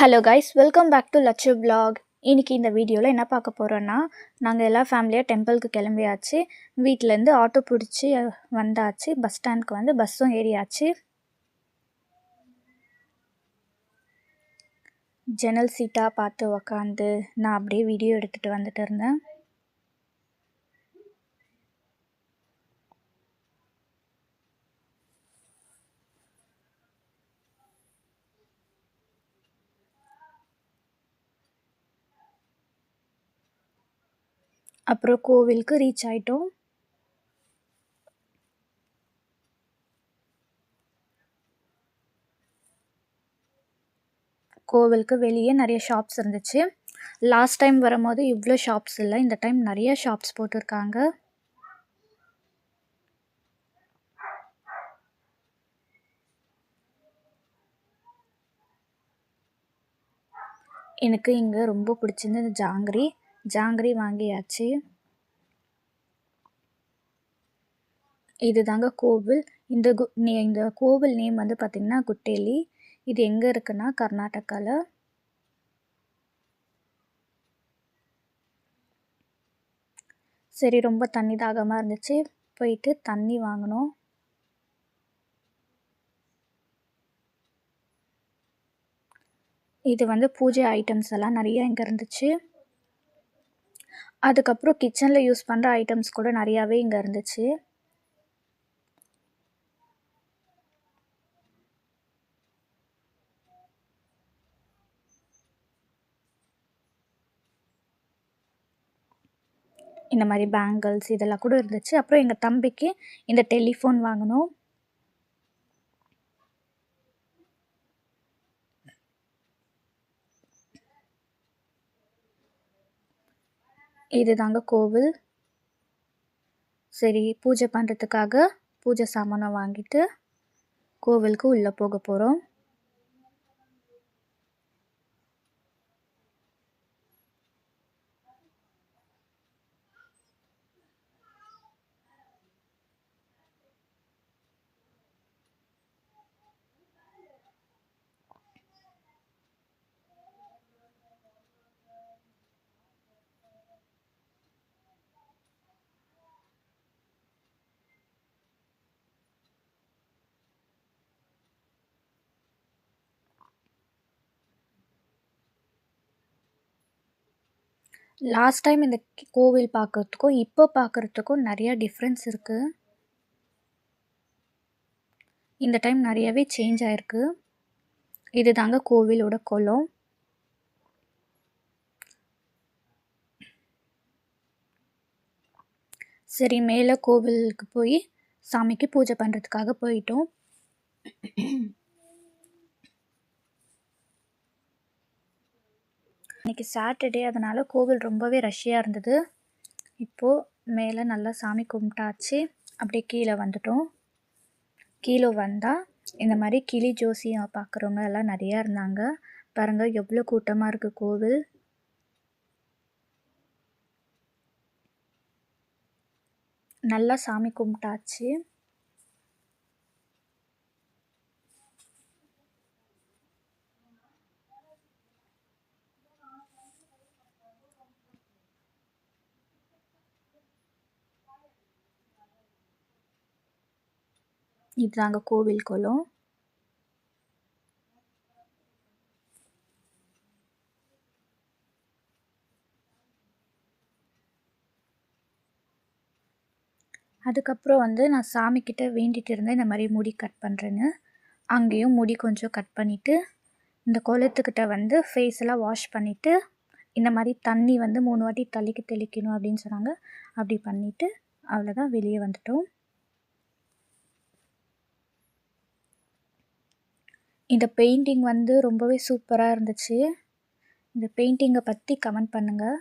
Hello guys, welcome back to Lakshu vlog. இன்னைக்கு இந்த வீடியோவில் என்ன பார்க்க போகிறோன்னா, நாங்கள் எல்லா ஃபேமிலியாக டெம்பிளுக்கு கிளம்பியாச்சு. வீட்டிலேருந்து ஆட்டோ பிடிச்சி வந்தாச்சு. பஸ் ஸ்டாண்டுக்கு வந்து பஸ்ஸும் ஏறியாச்சு. ஜன்னல் சீட்டாக பார்த்து உக்காந்து நான் அப்படியே வீடியோ எடுத்துகிட்டு வந்துட்டு இருந்தேன். அப்புறம் கோவிலுக்கு ரீச் ஆகிட்டோம். கோவிலுக்கு வெளியே நிறைய ஷாப்ஸ் இருந்துச்சு. லாஸ்ட் டைம் வரும்போது இவ்வளோ ஷாப்ஸ் இல்லை, இந்த டைம் நிறைய ஷாப்ஸ் போட்டிருக்காங்க. எனக்கு இங்கே ரொம்ப பிடிச்சிருந்தது ஜாங்கிரி வாங்கியாச்சு. இது தாங்க கோவில். இந்த கோவில் நேம் வந்து பார்த்திங்கன்னா குட்டேலி. இது எங்கே இருக்குன்னா கர்நாடகாவில். சரி, ரொம்ப தண்ணி தாகமாக இருந்துச்சு, போயிட்டு தண்ணி வாங்கினோம். இது வந்து பூஜை ஐட்டம்ஸ் எல்லாம் நிறைய இங்கே இருந்துச்சு. அதுக்கப்புறம் கிச்சனில் யூஸ் பண்ணுற ஐட்டம்ஸ் கூட நிறையாவே இங்கே இருந்துச்சு. இந்த மாதிரி பேங்கிள்ஸ் இதெல்லாம் கூட இருந்துச்சு. அப்புறம் எங்கள் தம்பிக்கு இந்த டெலிஃபோன் வாங்கினோம். இது தாங்க கோவில். சரி, பூஜை பண்ணுறதுக்காக பூஜை சாமானை வாங்கிட்டு கோவிலுக்கு உள்ளே போக போகிறோம். லாஸ்ட் டைம் இந்த கோவில் பார்க்குறதுக்கும் இப்போ பார்க்குறதுக்கும் நிறையா டிஃப்ரென்ஸ் இருக்குது. இந்த டைம் நிறையவே சேஞ்ச் ஆகிருக்கு. இது தாங்க கோவிலோட குளம். சரி, மேலே கோவிலுக்கு போய் சாமிக்கு பூஜை பண்ணுறதுக்காக போயிட்டோம். இன்றைக்கி சாட்டர்டே, அதனால் கோவில் ரொம்பவே ரஷ்ஷியாக இருந்தது. இப்போது மேலே நல்லா சாமி கும்பிட்டாச்சு. அப்படியே கீழே வந்துட்டோம். கீழே வந்தால் இந்த மாதிரி கிளி ஜோசியம் பார்க்குறவங்க எல்லாம் நிறையா இருந்தாங்க. பாருங்கள் எவ்வளோ கூட்டமாக இருக்குது கோவில். நல்லா சாமி கும்பிட்டாச்சு. இதுதாங்க கோவில் குளம். அதுக்கப்புறம் வந்து நான் சாமிக்கிட்ட வேண்டிகிட்டு இருந்தேன், இந்த மாதிரி முடி கட் பண்ணுறேன்னு. அங்கேயும் முடி கொஞ்சம் கட் பண்ணிவிட்டு இந்த குளத்துக்கிட்ட வந்து ஃபேஸெல்லாம் வாஷ் பண்ணிவிட்டு இந்த மாதிரி தண்ணி வந்து 3 வாட்டி தலைக்கு தெளிக்கணும் அப்படின்னு சொன்னாங்க. அப்படி பண்ணிவிட்டு அவ்வளோதான், வெளியே வந்துட்டோம். இந்த பெயிண்டிங் வந்து ரொம்பவே சூப்பராக இருந்துச்சு. இந்த பெயிண்டிங்கை பற்றி கமெண்ட் பண்ணுங்கள்.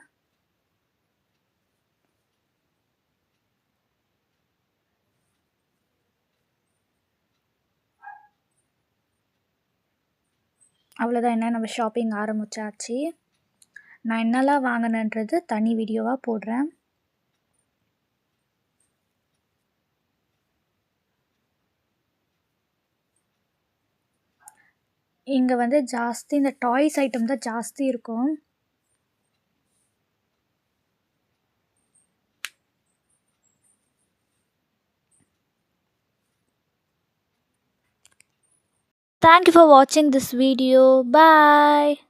அவ்வளோதான், என்ன நம்ம ஷாப்பிங் ஆரம்பிச்சாச்சு. நான் என்னெல்லாம் வாங்கினேன்றது தனி வீடியோவாக போடுறேன். இங்கே வந்து ஜாஸ்தி இந்த டாய்ஸ் ஐட்டம் தான் ஜாஸ்தி இருக்கும். Thank you for watching this video. Bye.